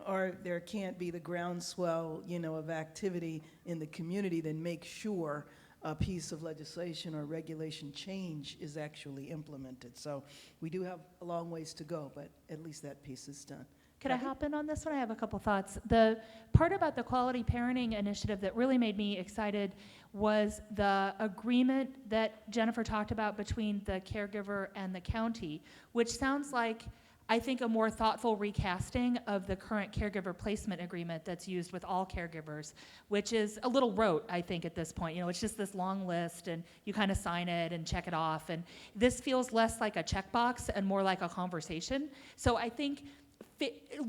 or there can't be the groundswell, you know, of activity in the community, then make sure a piece of legislation or regulation change is actually implemented. So we do have a long ways to go, but at least that piece is done. Could I hop in on this one? I have a couple thoughts. The part about the Quality Parenting Initiative that really made me excited was the agreement that Jennifer talked about between the caregiver and the county, which sounds like, I think, a more thoughtful recasting of the current caregiver placement agreement that's used with all caregivers, which is a little rote, I think, at this point. You know, it's just this long list, and you kind of sign it and check it off. And this feels less like a checkbox and more like a conversation. So I think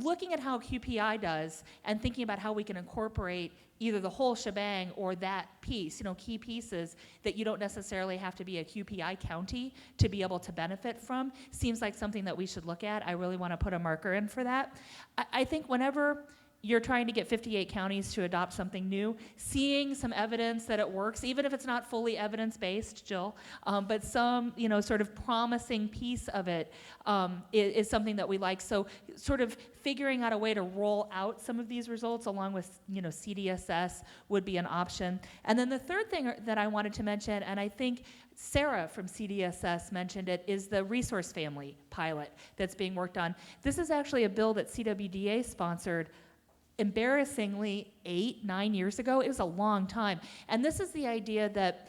looking at how QPI does and thinking about how we can incorporate either the whole shebang or that piece, you know, key pieces that you don't necessarily have to be a QPI county to be able to benefit from, seems like something that we should look at. I really want to put a marker in for that. I think whenever you're trying to get 58 counties to adopt something new, seeing some evidence that it works, even if it's not fully evidence-based, Jill, but some, you know, sort of promising piece of it is something that we like. So sort of figuring out a way to roll out some of these results along with, you know, CDSS would be an option. And then the third thing that I wanted to mention, and I think Sarah from CDSS mentioned it, is the resource family pilot that's being worked on. This is actually a bill that CWDA sponsored embarrassingly 8-9 years ago. It was a long time. And this is the idea that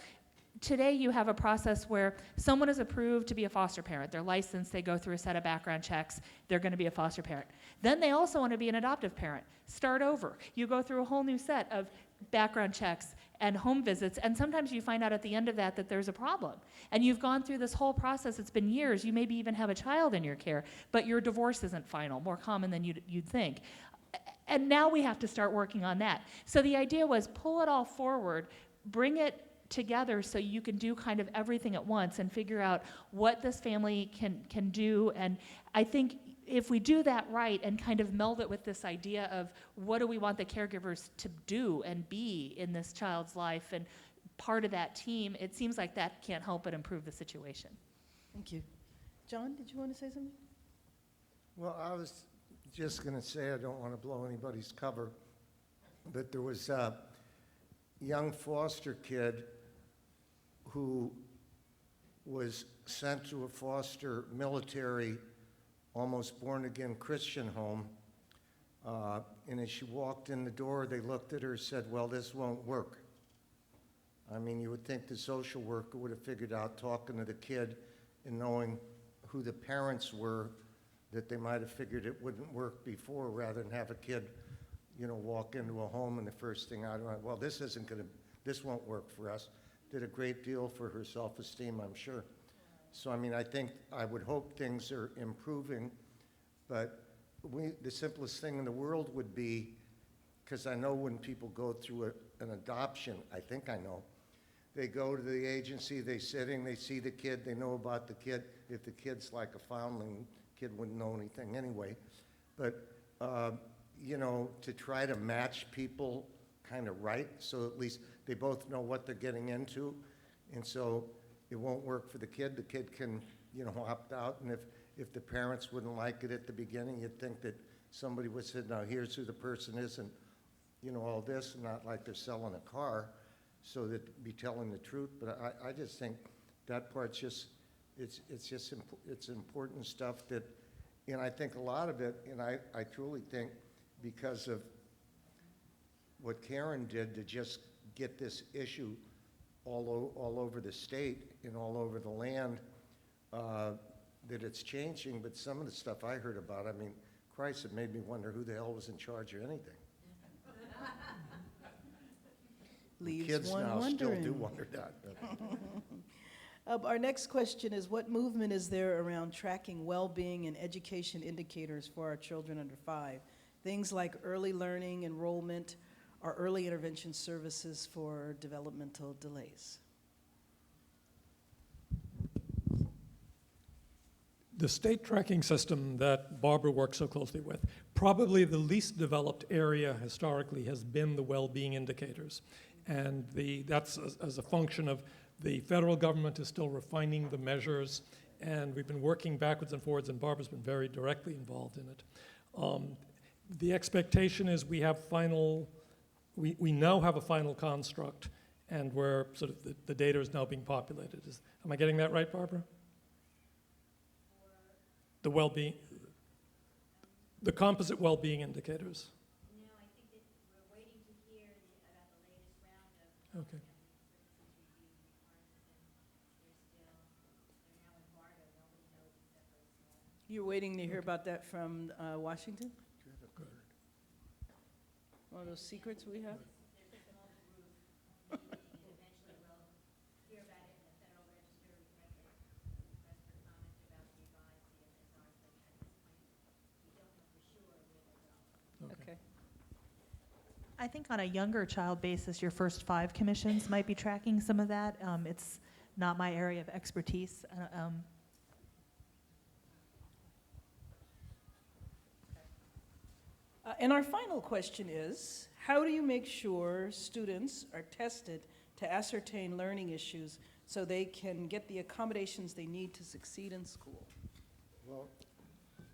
today you have a process where someone is approved to be a foster parent. They're licensed, they go through a set of background checks, they're going to be a foster parent. Then they also want to be an adoptive parent. Start over. You go through a whole new set of background checks and home visits, and sometimes you find out at the end of that there's a problem. And you've gone through this whole process, it's been years, you maybe even have a child in your care, but your divorce isn't final, more common than you'd think. And now we have to start working on that. So the idea was pull it all forward, bring it together so you can do kind of everything at once and figure out what this family can do. And I think if we do that right and kind of meld it with this idea of what do we want the caregivers to do and be in this child's life and part of that team, it seems like that can't help but improve the situation. Thank you. John, did you want to say something? Well, I was just going to say, I don't want to blow anybody's cover, but there was a young foster kid who was sent to a foster military, almost born-again Christian home, and as she walked in the door, they looked at her and said, well, this won't work. I mean, you would think the social worker would have figured out, talking to the kid and knowing who the parents were, that they might have figured it wouldn't work before, rather than have a kid, you know, walk into a home and the first thing out, well, this won't work for us. Did a great deal for her self-esteem, I'm sure. So, I mean, I would hope things are improving, but the simplest thing in the world would be, because I know when people go through an adoption, I think I know, they go to the agency, they see the kid, they know about the kid. If the kid's like a foundling, kid wouldn't know anything anyway. But, you know, to try to match people kind of right, so at least they both know what they're getting into. And so it won't work for the kid can, you know, opt out. And if the parents wouldn't like it at the beginning, you'd think that somebody would say, now here's who the person is, and, you know, all this, not like they're selling a car, so that be telling the truth. But I just think that part's just, it's important stuff that, and I think a lot of it, and I truly think because of what Karen did to just get this issue all over the state and all over the land, that it's changing, but some of the stuff I heard about, I mean, Christ, it made me wonder who the hell was in charge of anything. Leaves Kids one now still do wondering. wonder that. Our next question is, what movement is there around tracking well-being and education indicators for our children under 5? Things like early learning, enrollment, or early intervention services for developmental delays. The state tracking system that Barbara works so closely with, probably the least developed area historically has been the well-being indicators. And that's as a function of the federal government is still refining the measures, and we've been working backwards and forwards, and Barbara's been very directly involved in it. The expectation is we now have a final construct, and where sort of the data is now being populated. Am I getting that right, Barbara? The well-being, the composite well-being indicators. No, I think that we're waiting to hear about the latest round of Okay. services review requirements, and they're now embargoed. Nobody knows except for the small. You're waiting to hear about that from Washington? One of those secrets we have? There's a small group meeting, and eventually we'll hear about it in the Federal Register. We have to request for comment about the revised CSSR, but at this point, we don't know for sure where they'll go. Okay. I think on a younger child basis, your first 5 commissions might be tracking some of that. It's not my area of expertise. And our final question is, how do you make sure students are tested to ascertain learning issues so they can get the accommodations they need to succeed in school? Well,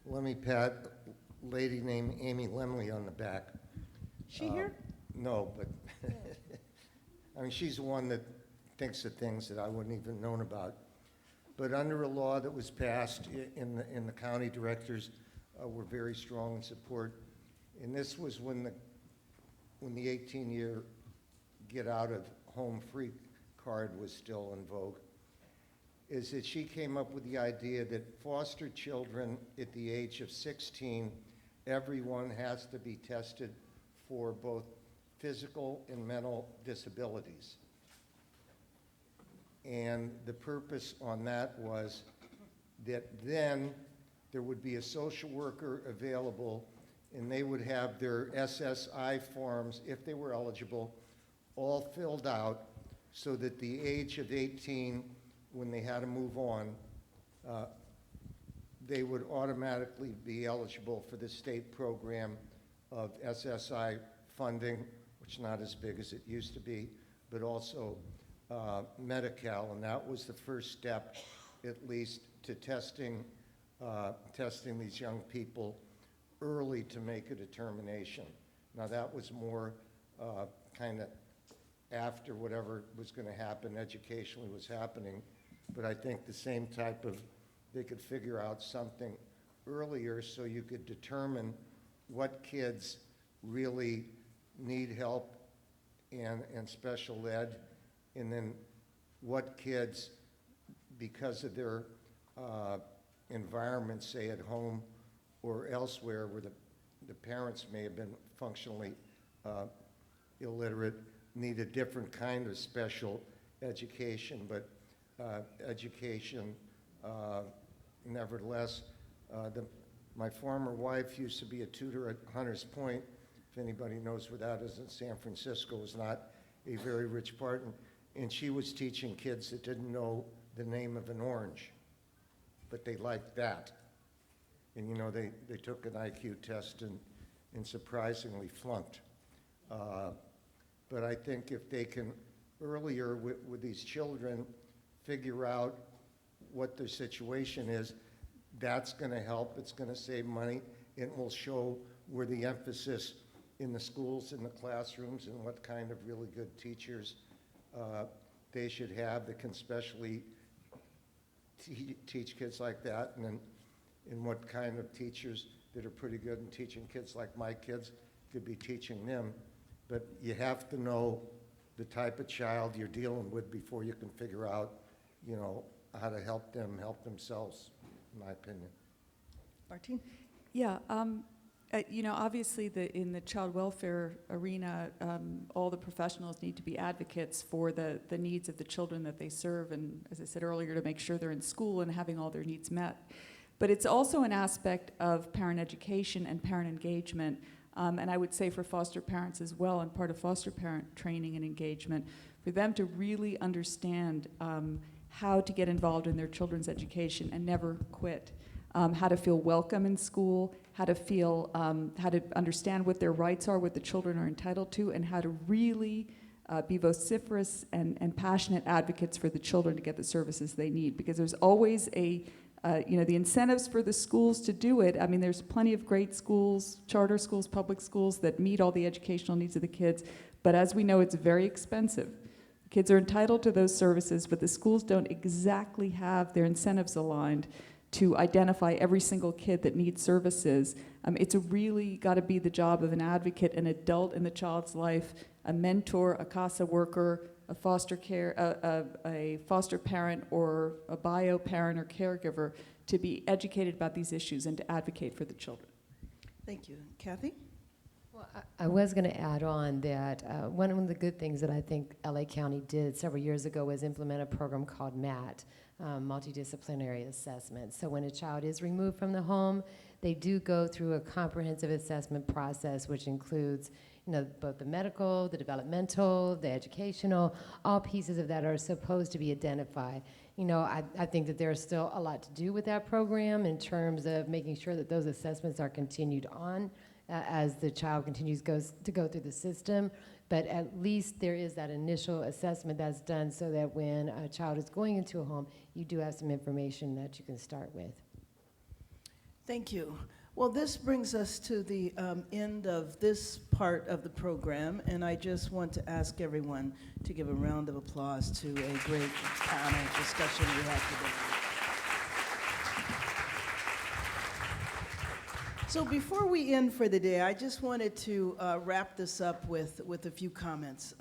let me pat a lady named Amy Lemley on the back. She here? No, but, I mean, she's the one that thinks of things that I wouldn't even known about. But under a law that was passed in the county directors were very strong in support. And this was when the 18-year get out of home free card was still in vogue, is that she came up with the idea that foster children at the age of 16, everyone has to be tested for both physical and mental disabilities. And the purpose on that was that then there would be a social worker available, and they would have their SSI forms, if they were eligible, all filled out so that the age of 18, when they had to move on, they would automatically be eligible for the state program of SSI funding, which is not as big as it used to be, but also Medi-Cal, and that was the first step, at least, to testing these young people early to make a determination. Now that was more kind of after whatever was going to happen educationally was happening, but I think the same type of, they could figure out something earlier so you could determine what kids really need help and special ed, and then what kids, because of their environment, say at home or elsewhere where the parents may have been functionally illiterate, need a different kind of special education, but education, nevertheless. My former wife used to be a tutor at Hunters Point. If anybody knows where that is in San Francisco, is not a very rich part. And she was teaching kids that didn't know the name of an orange, but they liked that. And you know, they took an IQ test and surprisingly flunked. But I think if they can earlier with these children figure out what their situation is, that's going to help. It's going to save money. It will show where the emphasis in the schools, in the classrooms, and what kind of really good teachers they should have that can specially teach kids like that, and what kind of teachers that are pretty good in teaching kids like my kids could be teaching them. But you have to know the type of child you're dealing with before you can figure out, you know, how to help them help themselves, in my opinion. Martine? Yeah, you know, obviously in the child welfare arena, all the professionals need to be advocates for the needs of the children that they serve, and as I said earlier, to make sure they're in school and having all their needs met. But it's also an aspect of parent education and parent engagement, and I would say for foster parents as well, and part of foster parent training and engagement, for them to really understand how to get involved in their children's education and never quit. How to feel welcome in school, how to feel, how to understand what their rights are, what the children are entitled to, and how to really be vociferous and passionate advocates for the children to get the services they need. Because there's always you know, the incentives for the schools to do it. I mean, there's plenty of great schools, charter schools, public schools that meet all the educational needs of the kids. But as we know, it's very expensive. Kids are entitled to those services, but the schools don't exactly have their incentives aligned to identify every single kid that needs services. It's really got to be the job of an advocate, an adult in the child's life, a mentor, a CASA worker, a foster care, a foster parent, or a bio parent or caregiver to be educated about these issues and to advocate for the children. Thank you. Kathy? Well, I was going to add on that one of the good things that I think LA County did several years ago was implement a program called MAT, multidisciplinary assessment. So when a child is removed from the home, they do go through a comprehensive assessment process, which includes, you know, both the medical, the developmental, the educational, all pieces of that are supposed to be identified. You know, I think that there's still a lot to do with that program in terms of making sure that those assessments are continued on as the child goes to go through the system. But at least there is that initial assessment that's done so that when a child is going into a home, you do have some information that you can start with. Thank you. Well, this brings us to the end of this part of the program, and I just want to ask everyone to give a round of applause to a great panel discussion we had today. So before we end for the day, I just wanted to wrap this up with a few comments.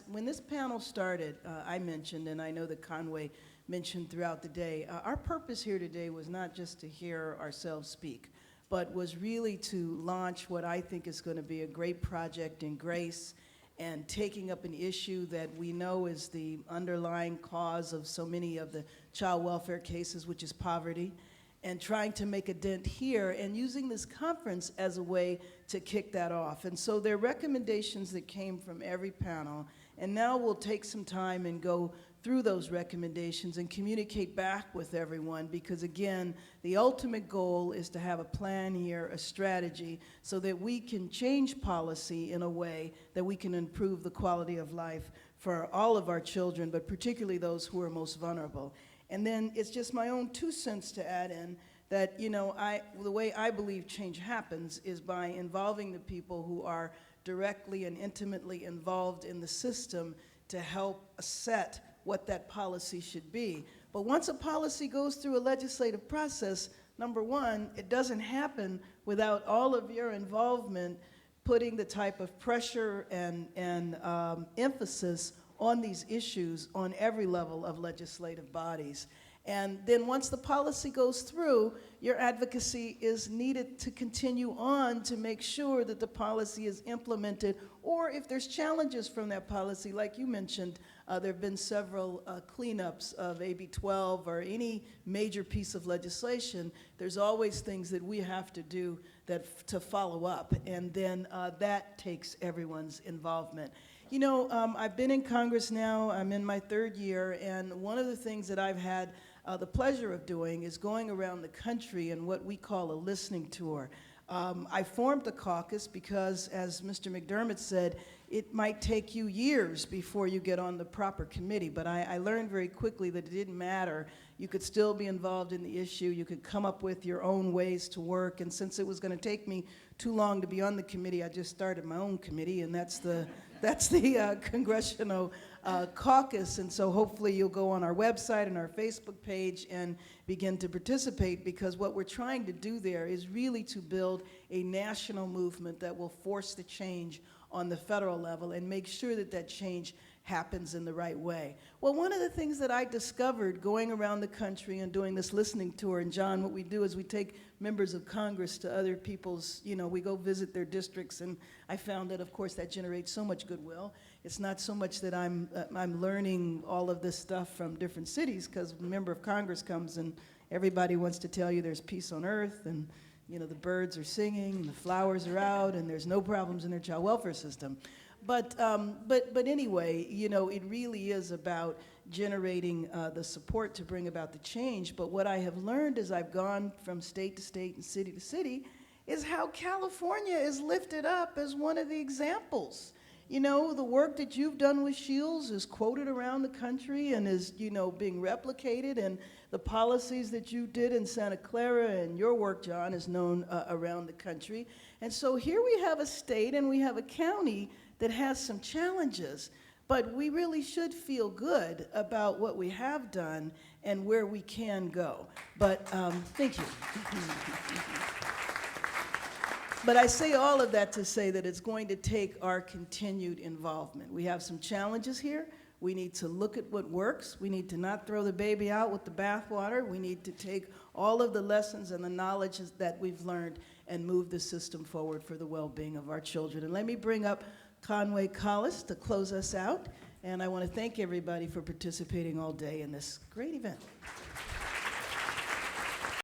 When this panel started, I mentioned, and I know that Conway mentioned throughout the day, our purpose here today was not just to hear ourselves speak, but was really to launch what I think is going to be a great project in Grace and taking up an issue that we know is the underlying cause of so many of the child welfare cases, which is poverty, and trying to make a dent here and using this conference as a way to kick that off. And so there are recommendations that came from every panel, and now we'll take some time and go through those recommendations and communicate back with everyone, because again, the ultimate goal is to have a plan here, a strategy, so that we can change policy in a way that we can improve the quality of life for all of our children, but particularly those who are most vulnerable. And then it's just my own 2 cents to add in that, you know, the way I believe change happens is by involving the people who are directly and intimately involved in the system to help set what that policy should be. But once a policy goes through a legislative process, number one, it doesn't happen without all of your involvement putting the type of pressure and emphasis on these issues on every level of legislative bodies. And then once the policy goes through, your advocacy is needed to continue on to make sure that the policy is implemented, or if there's challenges from that policy, like you mentioned, there have been several cleanups of AB 12 or any major piece of legislation. There's always things that we have to do to follow up, and then that takes everyone's involvement. You know, I've been in Congress now, I'm in my 3rd year, and one of the things that I've had the pleasure of doing is going around the country in what we call a listening tour. I formed the caucus because, as Mr. McDermott said, it might take you years before you get on the proper committee, but I learned very quickly that it didn't matter. You could still be involved in the issue, you could come up with your own ways to work, and since it was going to take me too long to be on the committee, I just started my own committee, and that's the That's the Congressional Caucus, and so hopefully you'll go on our website and our Facebook page and begin to participate, because what we're trying to do there is really to build a national movement that will force the change on the federal level and make sure that that change happens in the right way. Well, one of the things that I discovered going around the country and doing this listening tour, and John, what we do is we take members of Congress to other people's, we go visit their districts, and I found that, of course, that generates so much goodwill. It's not so much that I'm learning all of this stuff from different cities, because a member of Congress comes and everybody wants to tell you there's peace on earth, and the birds are singing, and the flowers are out, and there's no problems in their child welfare system. But anyway, it really is about generating the support to bring about the change. But what I have learned as I've gone from state to state and city to city is how California is lifted up as one of the examples. The work that you've done with Shields is quoted around the country and is, being replicated, and the policies that you did in Santa Clara and your work, John, is known around the country. And so here we have a state and we have a county that has some challenges, but we really should feel good about what we have done and where we can go. But thank you. But I say all of that to say that it's going to take our continued involvement. We have some challenges here. We need to look at what works. We need to not throw the baby out with the bathwater. We need to take all of the lessons and the knowledge that we've learned and move the system forward for the well-being of our children. And let me bring up Conway Collis to close us out. And I want to thank everybody for participating all day in this great event.